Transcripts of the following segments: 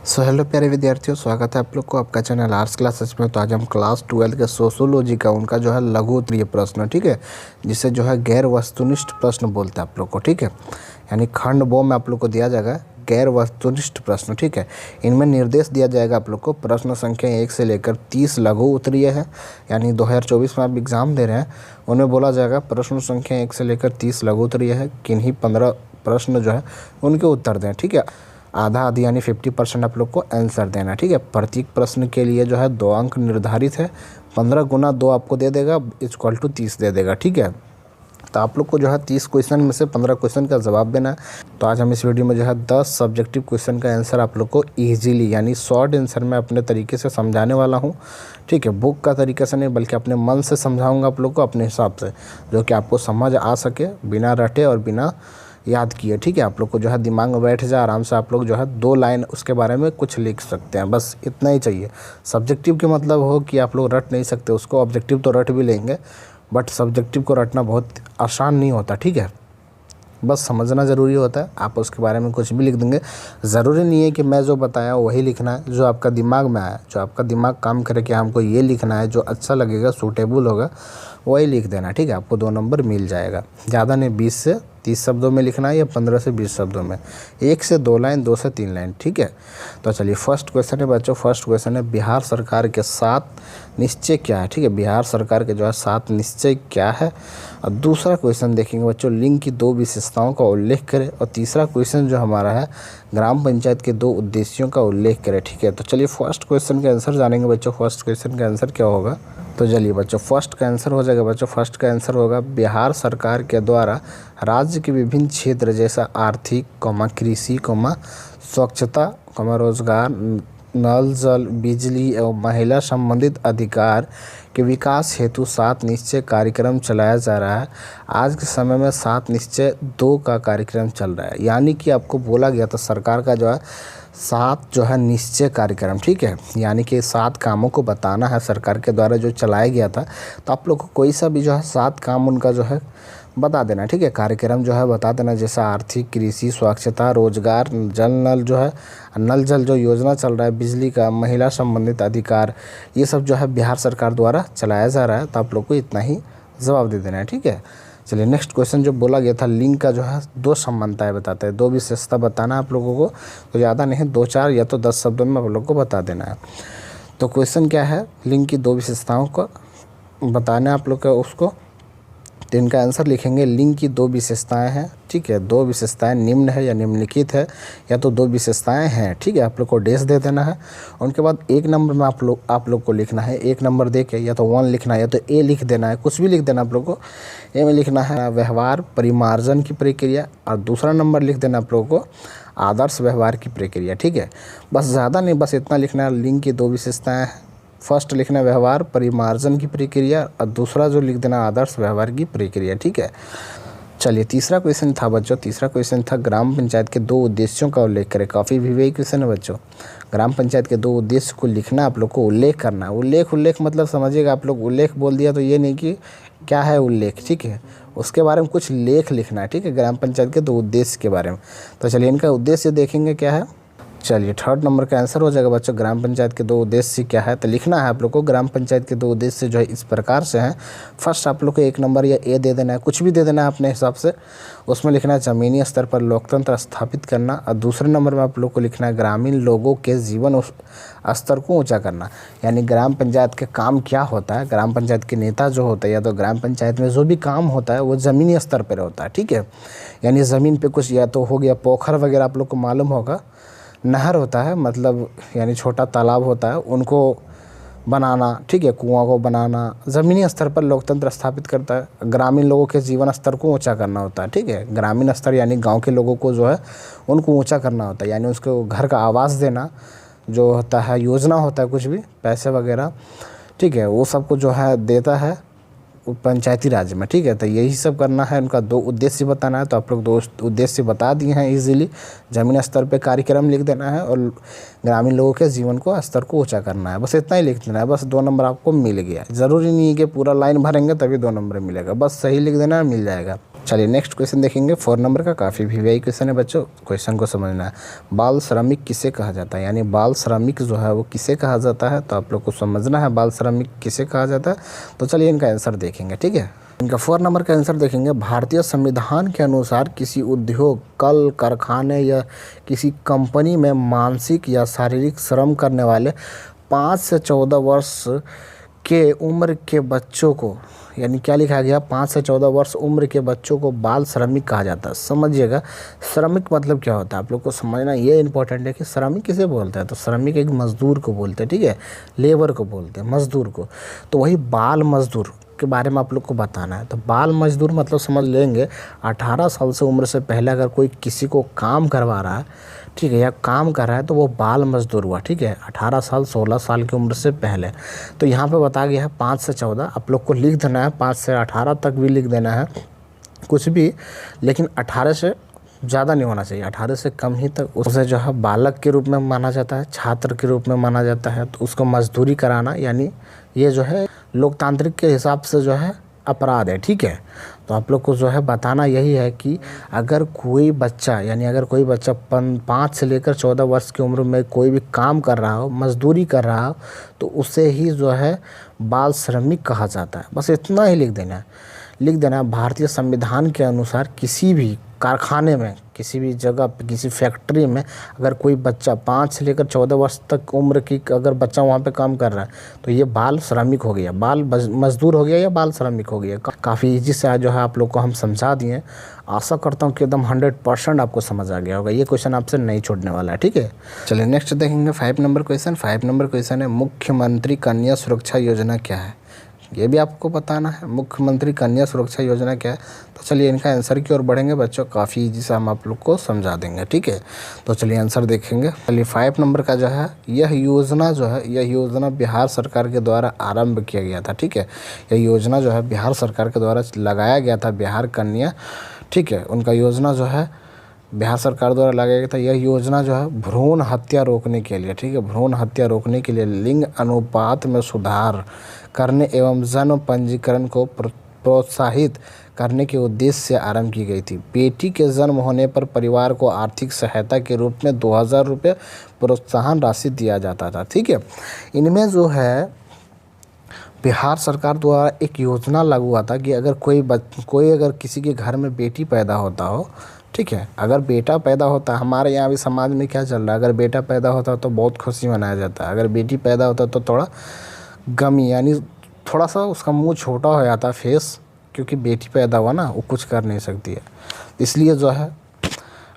Hello प्यारे विद्यार्थियों, स्वागत है आप लोग को आपका चैनल आर्ट्स क्लासेस में। तो आज हम क्लास 12 के सोशियोलॉजी का उनका जो है लघु उत्तरीय प्रश्न, ठीक है, जिसे जो है गैर वस्तुनिष्ठ प्रश्न बोलते हैं आप लोग को, ठीक है। यानी खंड बो में आप लोग को दिया जाएगा गैर वस्तुनिष्ठ प्रश्न, ठीक है। इनमें निर्देश दिया जाएगा आप लोग को। प्रश्न संख्या 1 से लेकर 30 लघु उत्तरीय है, यानी 2024 में आप एग्ज़ाम दे रहे हैं, उनमें बोला जाएगा प्रश्न संख्या 1 से लेकर 30 लघु उत्तरीय है, किन्हीं 15 प्रश्न जो है उनके उत्तर दें, ठीक है। आधा आधी यानी 50% आप लोग को आंसर देना, ठीक है। प्रत्येक प्रश्न के लिए जो है 2 अंक निर्धारित है। 15 गुना 2 आपको दे देगा इक्वल टू 30 दे देगा, ठीक है। तो आप लोग को जो है 30 क्वेश्चन में से 15 क्वेश्चन का जवाब देना है। तो आज हम इस वीडियो में जो है 10 सब्जेक्टिव क्वेश्चन का आंसर आप लोग को ईजिली यानी शॉर्ट आंसर में अपने तरीके से समझाने वाला हूँ, ठीक है। बुक का तरीके से नहीं बल्कि अपने मन से समझाऊँगा आप लोग को, अपने हिसाब से, जो कि आपको समझ आ सके बिना रटे और बिना याद किए, ठीक है। आप लोग को जो है दिमाग में बैठ जाए, आराम से आप लोग जो है 2 लाइन उसके बारे में कुछ लिख सकते हैं, बस इतना ही चाहिए। सब्जेक्टिव के मतलब हो कि आप लोग रट नहीं सकते उसको, ऑब्जेक्टिव तो रट भी लेंगे, बट सब्जेक्टिव को रटना बहुत आसान नहीं होता, ठीक है। बस समझना ज़रूरी होता है। आप उसके बारे में कुछ भी लिख देंगे, ज़रूरी नहीं है कि मैं जो बताया वही लिखना है। जो आपका दिमाग में आया, जो आपका दिमाग काम करे कि हमको ये लिखना है, जो अच्छा लगेगा, सूटेबल होगा, वही लिख देना, ठीक है। आपको 2 नंबर मिल जाएगा। ज़्यादा नहीं, 20 से 30 शब्दों में लिखना है या 15 से 20 शब्दों में, 1 से 2 लाइन, 2 से 3 लाइन, ठीक है। तो चलिए फर्स्ट क्वेश्चन है बच्चों। फर्स्ट क्वेश्चन है बिहार सरकार के 7 निश्चय क्या है, ठीक है। बिहार सरकार के जो है 7 निश्चय क्या है। और दूसरा क्वेश्चन देखेंगे बच्चों, लिंग की 2 विशेषताओं का उल्लेख करें। और तीसरा क्वेश्चन जो हमारा है ग्राम पंचायत के 2 उद्देश्यों का उल्लेख करें, ठीक है। तो चलिए फर्स्ट क्वेश्चन का आंसर जानेंगे बच्चों। फर्स्ट क्वेश्चन का आंसर क्या होगा, तो चलिए बच्चों फर्स्ट का आंसर हो जाएगा बच्चों। फर्स्ट का आंसर होगा बिहार सरकार के द्वारा राज्य के विभिन्न क्षेत्र जैसा आर्थिक, कृषि, स्वच्छता, रोजगार, नल जल, बिजली एवं महिला संबंधित अधिकार के विकास हेतु 7 निश्चय कार्यक्रम चलाया जा रहा है। आज के समय में 7 निश्चय 2 का कार्यक्रम चल रहा है, यानी कि आपको बोला गया था सरकार का जो है 7 जो है निश्चय कार्यक्रम, ठीक है। यानी कि 7 कामों को बताना है सरकार के द्वारा जो चलाया गया था। तो आप लोग को कोई सा भी जो है 7 काम उनका जो है बता देना, ठीक है। कार्यक्रम जो है बता देना, जैसा आर्थिक, कृषि, स्वच्छता, रोजगार, जल नल जो है, नल जल जो योजना चल रहा है, बिजली का, महिला संबंधित अधिकार, ये सब जो है बिहार सरकार द्वारा चलाया जा रहा है। तो आप लोग को इतना ही जवाब दे देना है, ठीक है। चलिए नेक्स्ट क्वेश्चन जो बोला गया था, लिंग का जो है 2 समानताएं बताते हैं, 2 विशेषता बताना आप लोगों को। तो ज़्यादा नहीं, 2-4 या तो 10 शब्दों में आप लोग को बता देना है। तो क्वेश्चन क्या है, लिंग की 2 विशेषताओं को बताना है आप लोग को उसको। तो इनका आंसर लिखेंगे, लिंग की 2 विशेषताएं हैं, ठीक है। 2 विशेषताएं निम्न है या निम्नलिखित है, या तो 2 विशेषताएं हैं, ठीक है। आप लोग को डैश दे देना है। उनके बाद 1 नंबर में आप लोग को लिखना है, 1 नंबर दे के या तो 1 लिखना है या तो ए लिख देना है, कुछ भी लिख देना आप लोग को। ए में लिखना है व्यवहार परिमार्जन की प्रक्रिया, और दूसरा नंबर लिख देना आप लोगों को आदर्श व्यवहार की प्रक्रिया, ठीक है। बस ज़्यादा नहीं, बस इतना लिखना है। लिंग की 2 विशेषताएँ, फर्स्ट लिखना व्यवहार परिमार्जन की प्रक्रिया, और दूसरा जो लिख देना आदर्श व्यवहार की प्रक्रिया, ठीक है। चलिए तीसरा क्वेश्चन था बच्चों, तीसरा क्वेश्चन था ग्राम पंचायत के 2 उद्देश्यों का उल्लेख करें। काफ़ी विवेक क्वेश्चन है बच्चों। ग्राम पंचायत के 2 उद्देश्य को लिखना, आप लोग को उल्लेख करना है। उल्लेख मतलब समझिएगा, आप लोग उल्लेख बोल दिया तो ये नहीं कि क्या है उल्लेख, ठीक है। उसके बारे में कुछ लेख लिखना है, ठीक है, ग्राम पंचायत के 2 उद्देश्य के बारे में। तो चलिए इनका उद्देश्य देखेंगे क्या है। चलिए थर्ड नंबर का आंसर हो जाएगा बच्चों, ग्राम पंचायत के 2 उद्देश्य क्या है। तो लिखना है आप लोग को ग्राम पंचायत के 2 उद्देश्य जो है इस प्रकार से हैं। फर्स्ट आप लोग को 1 नंबर या ए दे देना है, कुछ भी दे देना है अपने हिसाब से। उसमें लिखना है ज़मीनी स्तर पर लोकतंत्र स्थापित करना, और दूसरे नंबर में आप लोग को लिखना है ग्रामीण लोगों के जीवन स्तर को ऊँचा करना। यानी ग्राम पंचायत के काम क्या होता है, ग्राम पंचायत के नेता जो होता है या तो ग्राम पंचायत में जो भी काम होता है वो ज़मीनी स्तर पर होता है, ठीक है। यानी ज़मीन पर कुछ या तो हो गया पोखर वगैरह, आप लोग को मालूम होगा, नहर होता है मतलब, यानी छोटा तालाब होता है, उनको बनाना, ठीक है, कुआं को बनाना। ज़मीनी स्तर पर लोकतंत्र स्थापित करता है। ग्रामीण लोगों के जीवन स्तर को ऊंचा करना होता है, ठीक है। ग्रामीण स्तर यानी गांव के लोगों को जो है उनको ऊंचा करना होता है, यानी उसको घर का आवास देना जो होता है, योजना होता है, कुछ भी पैसे वगैरह, ठीक है, वो सबको जो है देता है पंचायती राज में, ठीक है। तो यही सब करना है, उनका 2 उद्देश्य बताना है। तो आप लोग 2 उद्देश्य बता दिए हैं इजीली। ज़मीनी स्तर पे कार्यक्रम लिख देना है और ग्रामीण लोगों के जीवन को स्तर को ऊंचा करना है, बस इतना ही लिख देना है। बस 2 नंबर आपको मिल गया। ज़रूरी नहीं है कि पूरा लाइन भरेंगे तभी 2 नंबर मिलेगा, बस सही लिख देना है, मिल जाएगा। चलिए नेक्स्ट क्वेश्चन देखेंगे 4 नंबर का। काफ़ी वीवीआई क्वेश्चन है बच्चों, क्वेश्चन को समझना है। बाल श्रमिक किसे कहा जाता है, यानी बाल श्रमिक जो है वो किसे कहा जाता है, तो आप लोग को समझना है बाल श्रमिक किसे कहा जाता है। तो चलिए इनका आंसर देखेंगे, ठीक है। इनका 4 नंबर का आंसर देखेंगे। भारतीय संविधान के अनुसार किसी उद्योग, कल कारखाने या किसी कंपनी में मानसिक या शारीरिक श्रम करने वाले 5 से 14 वर्ष के उम्र के बच्चों को, यानी क्या लिखा गया, 5 से 14 वर्ष उम्र के बच्चों को बाल श्रमिक कहा जाता है। समझिएगा श्रमिक मतलब क्या होता है, आप लोग को समझना ये इंपॉर्टेंट है कि श्रमिक किसे बोलते हैं। तो श्रमिक एक मजदूर को बोलते हैं, ठीक है, लेबर को बोलते हैं, मजदूर को। तो वही बाल मजदूर के बारे में आप लोग को बताना है। तो बाल मजदूर मतलब समझ लेंगे 18 साल से उम्र से पहले अगर कोई किसी को काम करवा रहा है, ठीक है, या काम कर रहा है, तो वो बाल मजदूर हुआ, ठीक है, 18 साल 16 साल की उम्र से पहले। तो यहाँ पे बता गया है 5 से 14, आप लोग को लिख देना है, 5 से 18 तक भी लिख देना है कुछ भी, लेकिन 18 से ज़्यादा नहीं होना चाहिए, 18 से कम ही तक उसे जो है बालक के रूप में माना जाता है, छात्र के रूप में माना जाता है। तो उसको मजदूरी कराना, यानी ये जो है लोकतांत्रिक के हिसाब से जो है अपराध है, ठीक है। तो आप लोग को जो है बताना यही है कि अगर कोई बच्चा, यानी अगर कोई बच्चा 5 से लेकर 14 वर्ष की उम्र में कोई भी काम कर रहा हो, मजदूरी कर रहा हो, तो उसे ही जो है बाल श्रमिक कहा जाता है। बस इतना ही लिख देना है। भारतीय संविधान के अनुसार किसी भी कारखाने में, किसी भी जगह पे, किसी फैक्ट्री में अगर कोई बच्चा 5 से लेकर 14 वर्ष तक उम्र की अगर बच्चा वहाँ पे काम कर रहा है, तो ये बाल श्रमिक हो गया, बाल मजदूर हो गया या बाल श्रमिक हो गया। काफ़ी ईजी से आज जो है आप लोग को हम समझा दिए। आशा करता हूँ कि एकदम 100% आपको समझ आ गया होगा। ये क्वेश्चन आपसे नहीं छूटने वाला है, ठीक है। चलिए नेक्स्ट देखेंगे 5 नंबर क्वेश्चन। 5 नंबर क्वेश्चन है, मुख्यमंत्री कन्या सुरक्षा योजना क्या है, ये भी आपको बताना है। मुख्यमंत्री कन्या सुरक्षा योजना क्या है, तो चलिए इनका आंसर की ओर बढ़ेंगे बच्चों, काफ़ी ईजी से हम आप लोग को समझा देंगे, ठीक है। तो चलिए आंसर देखेंगे। चलिए 5 नंबर का जो है, यह योजना बिहार सरकार के द्वारा आरंभ किया गया था, ठीक है। यह योजना जो है बिहार सरकार के द्वारा लगाया गया था, बिहार कन्या, ठीक है, उनका योजना जो है बिहार सरकार द्वारा लगाया गया था। यह योजना जो है भ्रूण हत्या रोकने के लिए, ठीक है, भ्रूण हत्या रोकने के लिए, लिंग अनुपात में सुधार करने एवं जन्म पंजीकरण को प्रोत्साहित करने के उद्देश्य से आरंभ की गई थी। बेटी के जन्म होने पर परिवार को आर्थिक सहायता के रूप में 2000 रुपये प्रोत्साहन राशि दिया जाता था, ठीक है। इनमें जो है बिहार सरकार द्वारा एक योजना लागू हुआ था कि अगर कोई अगर किसी के घर में बेटी पैदा होता हो, ठीक है, अगर बेटा पैदा होता है, हमारे यहाँ भी समाज में क्या चल रहा है, अगर बेटा पैदा होता है तो बहुत खुशी मनाया जाता है, अगर बेटी पैदा होता है तो थोड़ा गमी, यानी थोड़ा सा उसका मुंह छोटा हो जाता है, फेस, क्योंकि बेटी पैदा हुआ ना, वो कुछ कर नहीं सकती है, इसलिए जो है,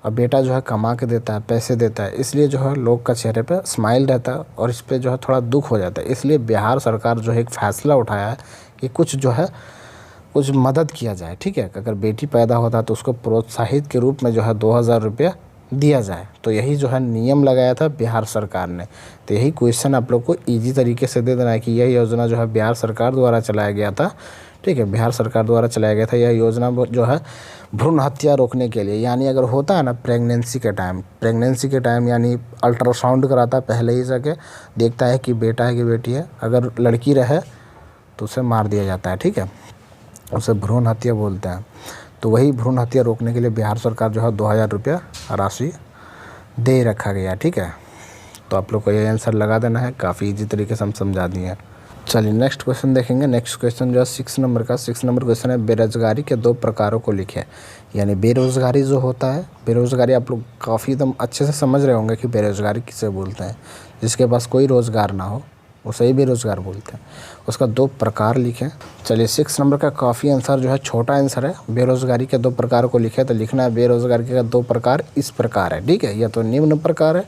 अब बेटा जो है कमा के देता है, पैसे देता है, इसलिए जो है लोग का चेहरे पे स्माइल रहता है और इस पर जो है थोड़ा दुख हो जाता है। इसलिए बिहार सरकार जो है एक फ़ैसला उठाया है कि कुछ जो है कुछ मदद किया जाए, ठीक है। अगर बेटी पैदा होता है तो उसको प्रोत्साहित के रूप में जो है 2000 रुपया दिया जाए। तो यही जो है नियम लगाया था बिहार सरकार ने। तो यही क्वेश्चन आप लोग को इजी तरीके से दे देना है कि यह योजना जो है बिहार सरकार द्वारा चलाया गया था, ठीक है, बिहार सरकार द्वारा चलाया गया था। यह योजना जो है भ्रूण हत्या रोकने के लिए, यानी अगर होता है ना प्रेगनेंसी के टाइम यानी अल्ट्रासाउंड कराता है पहले ही जाके, देखता है कि बेटा है कि बेटी है, अगर लड़की रहे तो उसे मार दिया जाता है, ठीक है, उसे भ्रूण हत्या बोलते हैं। तो वही भ्रूण हत्या रोकने के लिए बिहार सरकार जो है 2000 रुपया राशि दे रखा गया, ठीक है। तो आप लोग को ये आंसर लगा देना है, काफ़ी इजी तरीके से हम समझा दिए हैं। चलिए नेक्स्ट क्वेश्चन देखेंगे। नेक्स्ट क्वेश्चन जो है 6 नंबर का। 6 नंबर क्वेश्चन है, बेरोजगारी के 2 प्रकारों को लिखें। यानी बेरोजगारी जो होता है, बेरोजगारी आप लोग काफ़ी एकदम अच्छे से समझ रहे होंगे कि बेरोजगारी किसे बोलते हैं। जिसके पास कोई रोज़गार ना हो उसे ही बेरोज़गार बोलते हैं। उसका 2 प्रकार लिखें। चलिए 6 नंबर का काफ़ी आंसर जो है छोटा आंसर है, बेरोज़गारी के 2 प्रकारों को लिखें। तो लिखना है बेरोज़गारी के 2 प्रकार इस प्रकार है, ठीक है, या तो निम्न प्रकार है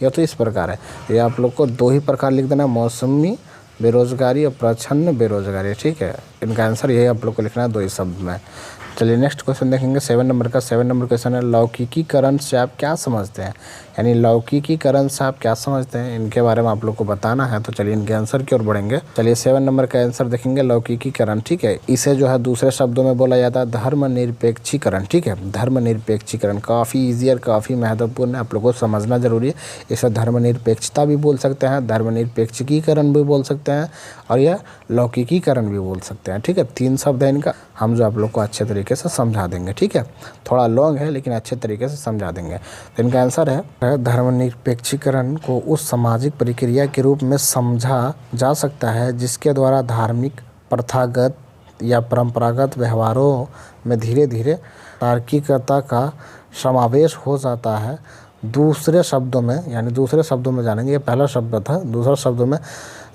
या तो इस प्रकार है। ये आप लोग को 2 ही प्रकार लिख देना है, मौसमी बेरोज़गारी और प्रच्छन्न बेरोज़गारी, ठीक है। इनका आंसर यही आप लोग को लिखना है 2 ही शब्द में। चलिए नेक्स्ट क्वेश्चन देखेंगे 7 नंबर का। 7 नंबर क्वेश्चन है, लौकिकीकरण से आप क्या समझते हैं। यानी लौकिकीकरण से आप क्या समझते हैं, इनके बारे में आप लोग को बताना है। तो चलिए इनके आंसर की ओर बढ़ेंगे। चलिए 7 नंबर का आंसर देखेंगे, लौकिकीकरण, ठीक है। इसे जो है दूसरे शब्दों में बोला जाता है धर्मनिरपेक्षीकरण, ठीक है, धर्मनिरपेक्षीकरण। काफ़ी ईजी और काफ़ी महत्वपूर्ण है, आप लोग को समझना जरूरी है। इसे धर्मनिरपेक्षता भी बोल सकते हैं, धर्मनिरपेक्षीकरण भी बोल सकते हैं और यह लौकिकीकरण भी बोल सकते हैं, ठीक है। 3 शब्द है इनका। हम जो आप लोग को अच्छे तरीके से समझा देंगे, ठीक है। थोड़ा लॉन्ग है लेकिन अच्छे तरीके से समझा देंगे। तो इनका आंसर है धर्मनिरपेक्षीकरण को उस सामाजिक प्रक्रिया के रूप में समझा जा सकता है जिसके द्वारा धार्मिक, प्रथागत या परंपरागत व्यवहारों में धीरे धीरे तार्किकता का समावेश हो जाता है। दूसरे शब्दों में, यानी दूसरे शब्दों में जानेंगे, ये पहला शब्द था, दूसरे शब्दों में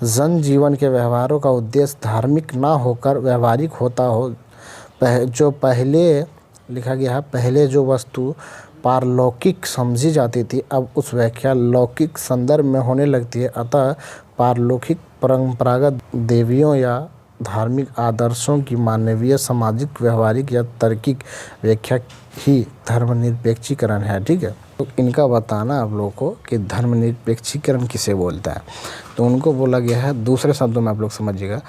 जन जीवन के व्यवहारों का उद्देश्य धार्मिक ना होकर व्यवहारिक होता हो। जो पहले लिखा गया है, पहले जो वस्तु पारलौकिक समझी जाती थी अब उस व्याख्या लौकिक संदर्भ में होने लगती है। अतः पारलौकिक परंपरागत देवियों या धार्मिक आदर्शों की मानवीय, सामाजिक, व्यवहारिक या तार्किक व्याख्या ही धर्मनिरपेक्षीकरण है, ठीक है। तो इनका बताना आप लोगों को कि धर्मनिरपेक्षीकरण किसे बोलता है। तो उनको बोला गया है, दूसरे शब्दों में आप लोग समझिएगा,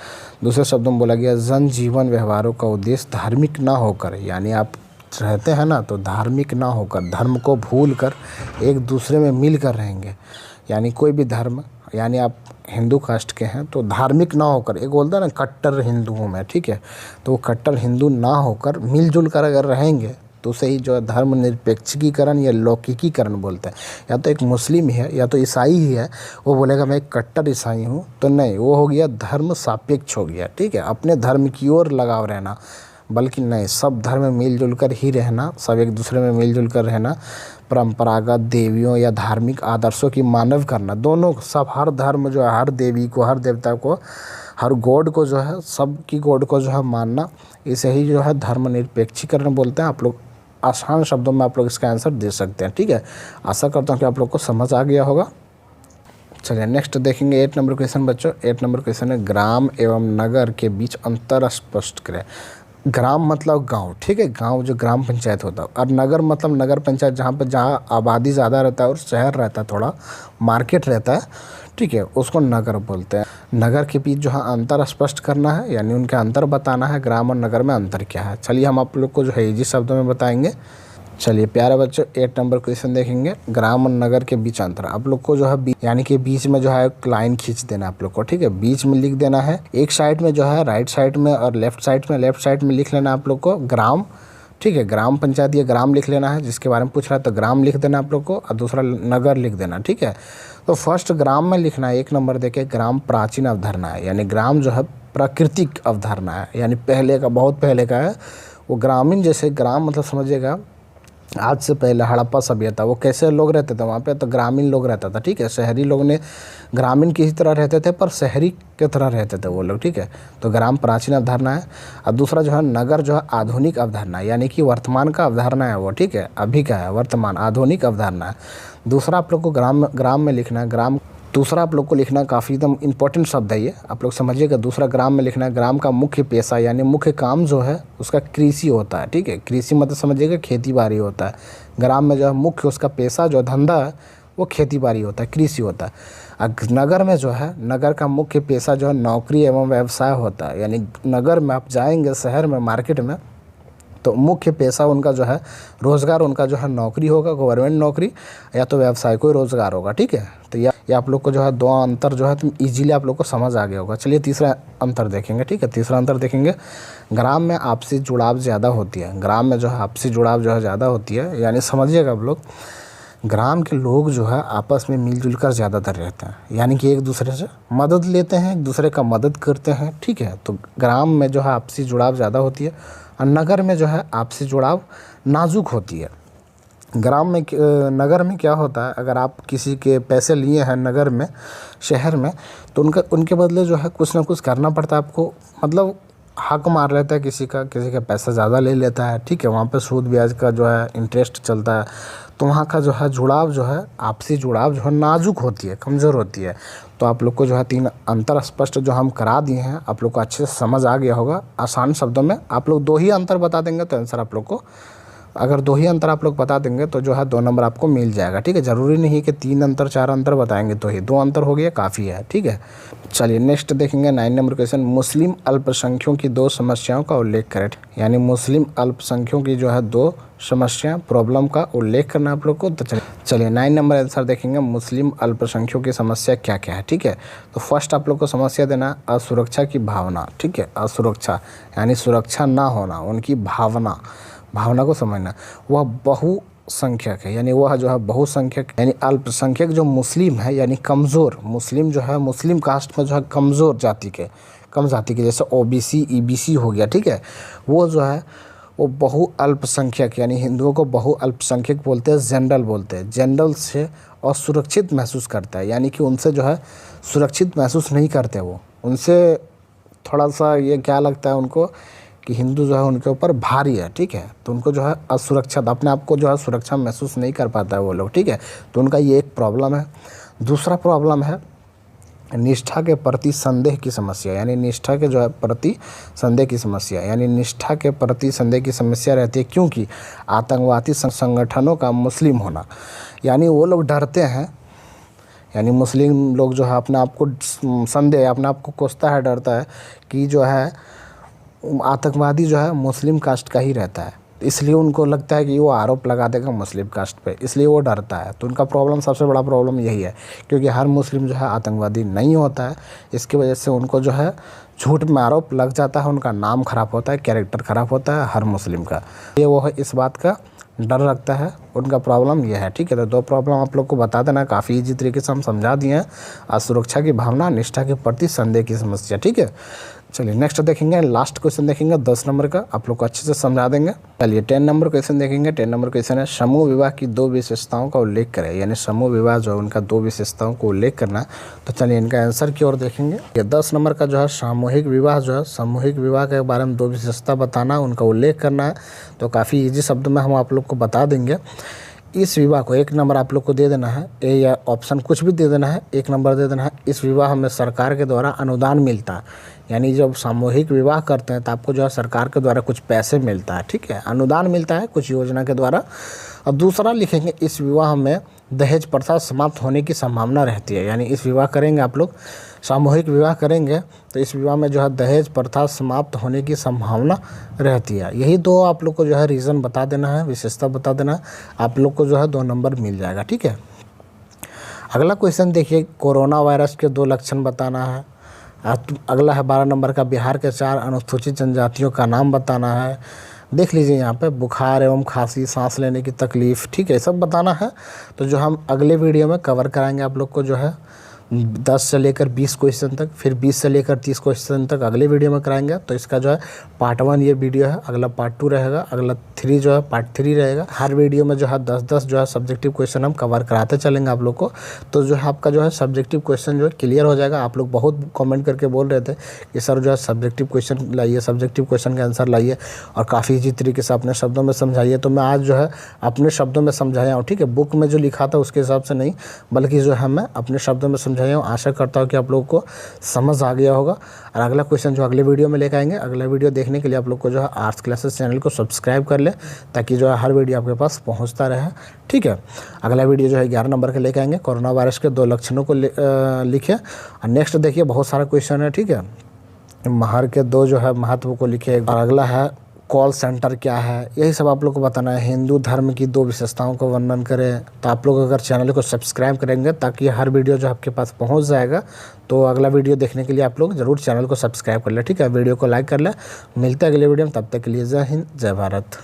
दूसरे शब्दों में बोला गया जन जीवन व्यवहारों का उद्देश्य धार्मिक ना होकर, यानी आप रहते हैं ना तो धार्मिक ना होकर, धर्म को भूल कर एक दूसरे में मिल कर रहेंगे। यानी कोई भी धर्म, यानी आप हिंदू कास्ट के हैं तो धार्मिक ना होकर, एक बोलता है ना कट्टर हिंदू हूँ मैं, ठीक है, तो वो कट्टर हिंदू ना होकर मिलजुल कर अगर रहेंगे तो उसे ही जो है धर्मनिरपेक्षीकरण या लौकिकीकरण बोलते हैं। या तो एक मुस्लिम ही है या तो ईसाई ही है, वो बोलेगा मैं एक कट्टर ईसाई हूँ, तो नहीं, वो हो गया धर्म सापेक्ष हो गया, ठीक है, अपने धर्म की ओर लगाव रहना। बल्कि नहीं, सब धर्म मिलजुल कर ही रहना, सब एक दूसरे में मिलजुल कर रहना, परंपरागत देवियों या धार्मिक आदर्शों की मानव करना, दोनों सब, हर धर्म जो है, हर देवी को, हर देवता को, हर गॉड को जो है, सब की गॉड को जो है मानना, इसे ही जो है धर्मनिरपेक्षीकरण बोलते हैं। आप लोग आसान शब्दों में आप लोग इसका आंसर दे सकते हैं, ठीक है। आशा करता हूँ कि आप लोग को समझ आ गया होगा। चलिए नेक्स्ट देखेंगे 8 नंबर क्वेश्चन बच्चों। 8 नंबर क्वेश्चन है ग्राम एवं नगर के बीच अंतर स्पष्ट करें। ग्राम मतलब गांव, ठीक है, गांव जो ग्राम पंचायत होता है, और नगर मतलब नगर पंचायत जहाँ आबादी ज़्यादा रहता है और शहर रहता है, थोड़ा मार्केट रहता है, ठीक है, उसको नगर बोलते हैं। नगर के बीच जो है अंतर स्पष्ट करना है, यानी उनके अंतर बताना है, ग्राम और नगर में अंतर क्या है। चलिए हम आप लोग को जो है इजी शब्दों में बताएंगे। चलिए प्यारे बच्चों 8 नंबर क्वेश्चन देखेंगे, ग्राम और नगर के बीच अंतर। आप लोग को जो है यानी कि बीच में जो है एक लाइन खींच देना आप लोग को, ठीक है, बीच में लिख देना है, एक साइड में जो है राइट साइड में और लेफ्ट साइड में लिख लेना आप लोग को ग्राम, ठीक है, ग्राम पंचायत या ग्राम लिख लेना है, जिसके बारे में पूछ रहा है तो ग्राम लिख देना आप लोग को, और दूसरा नगर लिख देना, ठीक है। तो फर्स्ट ग्राम में लिखना है, 1 नंबर देखे, ग्राम प्राचीन अवधारणा है, यानी ग्राम जो है प्राकृतिक अवधारणा है, यानी पहले का, बहुत पहले का है वो। ग्रामीण जैसे ग्राम मतलब समझिएगा आज से पहले हड़प्पा सभ्यता, वो कैसे लोग रहते थे वहाँ पे, तो ग्रामीण लोग रहता था, ठीक है। शहरी लोग ने ग्रामीण की ही तरह रहते थे पर शहरी की तरह रहते थे वो लोग, ठीक है। तो ग्राम प्राचीन अवधारणा है। और दूसरा जो है नगर जो है आधुनिक अवधारणा, यानी कि वर्तमान का अवधारणा है वो, ठीक है, अभी का है, वर्तमान आधुनिक अवधारणा है। दूसरा आप लोग को ग्राम में लिखना है, ग्राम दूसरा आप लोग को लिखना काफ़ी एकदम इंपॉर्टेंट शब्द है ये, आप लोग समझिएगा। दूसरा ग्राम में लिखना है, ग्राम का मुख्य पेशा यानी मुख्य काम जो है उसका कृषि होता है, ठीक है। कृषि मतलब समझिएगा खेती बाड़ी होता है। ग्राम में जो है मुख्य उसका पेशा जो धंधा है वो खेती बाड़ी होता है, कृषि होता है। नगर में जो है, नगर का मुख्य पेशा जो है नौकरी एवं व्यवसाय होता है। यानी नगर में आप जाएंगे, शहर में, मार्केट में, तो मुख्य पेशा उनका जो है, रोज़गार उनका जो है नौकरी होगा, गवर्नमेंट नौकरी, या तो व्यवसाय कोई रोज़गार होगा, ठीक है। तो ये आप लोग को जो है दो अंतर जो है तुम इजीली आप लोग को समझ आ गया होगा। चलिए तीसरा अंतर देखेंगे, ठीक है। तीसरा अंतर देखेंगे, ग्राम में आपसी जुड़ाव ज़्यादा होती है। ग्राम में जो है आपसी जुड़ाव जो है ज़्यादा होती है, यानी समझिएगा आप लोग, ग्राम के लोग जो है आपस में मिलजुल कर ज़्यादातर रहते हैं, यानी कि एक दूसरे से मदद लेते हैं, एक दूसरे का मदद करते हैं, ठीक है। तो ग्राम में जो है आपसी जुड़ाव ज़्यादा होती है, और नगर में जो है आपसी जुड़ाव नाजुक होती है। नगर में क्या होता है, अगर आप किसी के पैसे लिए हैं नगर में, शहर में, तो उनके बदले जो है कुछ ना कुछ करना पड़ता है आपको, मतलब हक मार लेता है किसी का पैसा ज़्यादा ले लेता है, ठीक है। वहाँ पे सूद ब्याज का जो है इंटरेस्ट चलता है, तो वहाँ का जो है जुड़ाव जो है, आपसी जुड़ाव जो है नाजुक होती है, कमज़ोर होती है। तो आप लोग को जो है 3 अंतर स्पष्ट जो हम करा दिए हैं, आप लोग को अच्छे से समझ आ गया होगा। आसान शब्दों में आप लोग 2 ही अंतर बता देंगे तो आंसर आप लोग को, अगर 2 ही अंतर आप लोग बता देंगे तो जो है 2 नंबर आपको मिल जाएगा, ठीक है। ज़रूरी नहीं कि 3 अंतर 4 अंतर बताएंगे तो ही 2 अंतर हो गया काफ़ी है, ठीक है। चलिए नेक्स्ट देखेंगे 9 नंबर क्वेश्चन, मुस्लिम अल्पसंख्यों की 2 समस्याओं का उल्लेख करें। यानी मुस्लिम अल्पसंख्यों की जो है 2 समस्या, प्रॉब्लम का उल्लेख करना आप लोग को। तो चलिए चलिए 9 नंबर आंसर देखेंगे, मुस्लिम अल्पसंख्यकों की समस्या क्या क्या है। ठीक है, तो फर्स्ट आप लोग को समस्या देना असुरक्षा की भावना। ठीक है, असुरक्षा यानी सुरक्षा ना होना, उनकी भावना को समझना। वह बहुसंख्यक है, यानी वह जो है बहुसंख्यक यानी अल्पसंख्यक जो मुस्लिम है यानी कमज़ोर मुस्लिम जो है, मुस्लिम कास्ट में जो है कमज़ोर जाति के, कम जाति के, जैसे ओबीसी ईबीसी हो गया। ठीक है, वो जो है वो बहु अल्पसंख्यक यानी हिंदुओं को बहु अल्पसंख्यक बोलते हैं, जनरल बोलते हैं। जनरल से असुरक्षित महसूस करता है, यानी कि उनसे जो है सुरक्षित महसूस नहीं करते, वो उनसे थोड़ा सा ये क्या लगता है उनको कि हिंदू जो है उनके ऊपर भारी है। ठीक है, तो उनको जो है असुरक्षित, अपने आप को जो है सुरक्षा महसूस नहीं कर पाता है वो लोग। ठीक है, तो उनका ये एक प्रॉब्लम है। दूसरा प्रॉब्लम है निष्ठा के प्रति संदेह की समस्या, यानी निष्ठा के जो है प्रति संदेह की समस्या, यानी निष्ठा के प्रति संदेह की समस्या रहती है, क्योंकि आतंकवादी संगठनों का मुस्लिम होना, यानी वो लोग डरते हैं, यानी मुस्लिम लोग जो है अपने आप को संदेह, अपने आप को कोसता है, डरता है कि जो है आतंकवादी जो है मुस्लिम कास्ट का ही रहता है, इसलिए उनको लगता है कि वो आरोप लगा देगा मुस्लिम कास्ट पे, इसलिए वो डरता है। तो उनका प्रॉब्लम, सबसे बड़ा प्रॉब्लम यही है, क्योंकि हर मुस्लिम जो है आतंकवादी नहीं होता है, इसकी वजह से उनको जो है झूठ में आरोप लग जाता है, उनका नाम खराब होता है, कैरेक्टर खराब होता है हर मुस्लिम का, ये वो है इस बात का डर रखता है, उनका प्रॉब्लम यह है। ठीक है, तो दो प्रॉब्लम आप लोग को बता देना, काफ़ी इजी तरीके से हम समझा दिए हैं, असुरक्षा की भावना, निष्ठा के प्रति संदेह की समस्या। ठीक है, चलिए नेक्स्ट देखेंगे, लास्ट क्वेश्चन देखेंगे 10 नंबर का, आप लोग को अच्छे से समझा देंगे। चलिए 10 नंबर क्वेश्चन देखेंगे। 10 नंबर क्वेश्चन है, समूह विवाह की 2 विशेषताओं का उल्लेख करें, यानी समूह विवाह जो है उनका 2 विशेषताओं को उल्लेख करना है। तो चलिए इनका आंसर की ओर देखेंगे। ये 10 नंबर का जो है सामूहिक विवाह, जो है सामूहिक विवाह के बारे में 2 विशेषता बताना, उनका उल्लेख करना है। तो काफ़ी ईजी शब्द में हम आप लोग को बता देंगे। इस विवाह को 1 नंबर आप लोग को दे देना है, ए या ऑप्शन कुछ भी दे देना है, 1 नंबर दे देना है। इस विवाह में सरकार के द्वारा अनुदान मिलता है, यानी जब सामूहिक विवाह करते हैं तो आपको जो है सरकार के द्वारा कुछ पैसे मिलता है। ठीक है, अनुदान मिलता है कुछ योजना के द्वारा। और दूसरा लिखेंगे, इस विवाह में दहेज प्रथा समाप्त होने की संभावना रहती है, यानी इस विवाह करेंगे आप लोग, सामूहिक विवाह करेंगे तो इस विवाह में जो है दहेज प्रथा समाप्त होने की संभावना रहती है। यही 2 आप लोग को जो है रीज़न बता देना है, विशेषता बता देना है, आप लोग को जो है 2 नंबर मिल जाएगा। ठीक है, अगला क्वेश्चन देखिए, कोरोना वायरस के 2 लक्षण बताना है। अगला है 12 नंबर का, बिहार के 4 अनुसूचित जनजातियों का नाम बताना है। देख लीजिए यहाँ पे, बुखार एवं खांसी, सांस लेने की तकलीफ़, ठीक है, सब बताना है। तो जो हम अगले वीडियो में कवर कराएंगे आप लोग को जो है 10 से लेकर 20 क्वेश्चन तक, फिर 20 से लेकर 30 क्वेश्चन तक अगले वीडियो में कराएंगे। तो इसका जो है पार्ट 1 ये वीडियो है, अगला पार्ट 2 रहेगा, अगला 3 जो है पार्ट 3 रहेगा। हर वीडियो में जो है 10-10 जो है सब्जेक्टिव क्वेश्चन हम कवर कराते चलेंगे आप लोग को। तो जो है आपका जो है सब्जेक्टिव क्वेश्चन जो है क्लियर हो जाएगा। आप लोग बहुत कमेंट करके बोल रहे थे कि सर जो है सब्जेक्टिव क्वेश्चन लाइए, सब्जेक्टिव क्वेश्चन का आंसर लाइए और काफ़ी ईजी तरीके से अपने शब्दों में समझाइए। तो मैं आज जो है अपने शब्दों में समझाया हूँ। ठीक है, बुक में जो लिखा था उसके हिसाब से नहीं, बल्कि जो है मैं अपने शब्दों में समझाया हूँ। आशा करता हूँ कि आप लोगों को समझ आ गया होगा। और अगला क्वेश्चन जो अगले वीडियो में लेकर आएंगे, अगला वीडियो देखने के लिए आप लोग को जो है आर्ट्स क्लासेस चैनल को सब्सक्राइब कर ले, ताकि जो है हर वीडियो आपके पास पहुंचता रहे। ठीक है, अगला वीडियो जो है 11 नंबर के लेकर आएंगे, कोरोना वायरस के 2 लक्षणों को लिखे। और नेक्स्ट देखिए बहुत सारा क्वेश्चन है। ठीक है, महार के 2 जो है महत्व को लिखे। और अगला है कॉल सेंटर क्या है, यही सब आप लोग को बताना है। हिंदू धर्म की 2 विशेषताओं को वर्णन करें। तो आप लोग अगर चैनल को सब्सक्राइब करेंगे ताकि हर वीडियो जो आपके पास पहुंच जाएगा। तो अगला वीडियो देखने के लिए आप लोग ज़रूर चैनल को सब्सक्राइब कर ले। ठीक है, वीडियो को लाइक कर ले। मिलते हैं अगले वीडियो में, तब तक के लिए जय हिंद, जय भारत।